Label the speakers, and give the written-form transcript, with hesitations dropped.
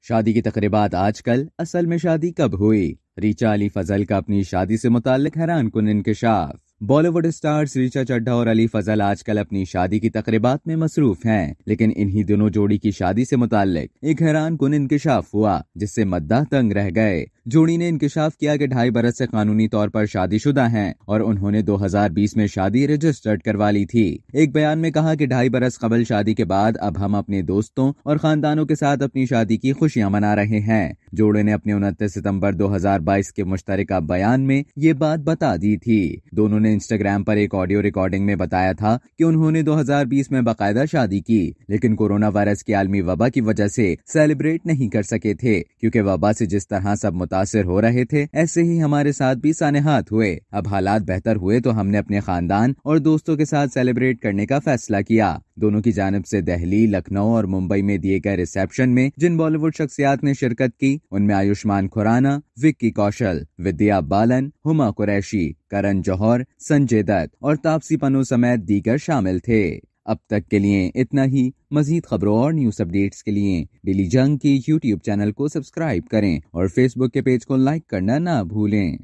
Speaker 1: शादी की तकरीबात आजकल, असल में शादी कब हुई? रीचा अली फजल का अपनी शादी से मुताल्लिक हैरानकुन इंकशाफ। बॉलीवुड स्टार्स रीचा चड्ढा और अली फजल आजकल अपनी शादी की तकरीबात में मसरूफ हैं, लेकिन इन्हीं दोनों जोड़ी की शादी से मुताल्लिक एक हैरानकुन इंकशाफ हुआ जिससे मद्दाह तंग रह गए। जोड़ी ने इंकशाफ किया कि 2.5 बरस से कानूनी तौर पर शादीशुदा हैं और उन्होंने 2020 में शादी रजिस्टर्ड करवा ली थी। एक बयान में कहा कि 2.5 बरस कबल शादी के बाद अब हम अपने दोस्तों और खानदानों के साथ अपनी शादी की खुशियां मना रहे हैं। जोड़े ने अपने 29 सितंबर 2022 के मुश्तरका बयान में ये बात बता दी थी। दोनों ने इंस्टाग्राम पर एक ऑडियो रिकॉर्डिंग में बताया था कि उन्होंने 2020 में बाकायदा शादी की, लेकिन कोरोना वायरस की आलमी वबा की वजह से सेलिब्रेट नहीं कर सके थे, क्योंकि वबा से जिस तरह सब मुतासिर हो रहे थे ऐसे ही हमारे साथ भी सानेहात हुए। अब हालात बेहतर हुए तो हमने अपने खानदान और दोस्तों के साथ सेलिब्रेट करने का फैसला किया। दोनों की जानिब से दिल्ली, लखनऊ और मुंबई में दिए गए रिसेप्शन में जिन बॉलीवुड शख्सियात ने शिरकत की उनमें आयुष्मान खुराना, विक्की कौशल, विद्या बालन, हुमा कुरैशी, करण जौहर, संजय दत्त और तापसी पन्नू समेत दीगर शामिल थे। अब तक के लिए इतना ही। मजीद खबरों और न्यूज अपडेट्स के लिए डेली जंग के YouTube चैनल को सब्सक्राइब करें और Facebook के पेज को लाइक करना ना भूलें।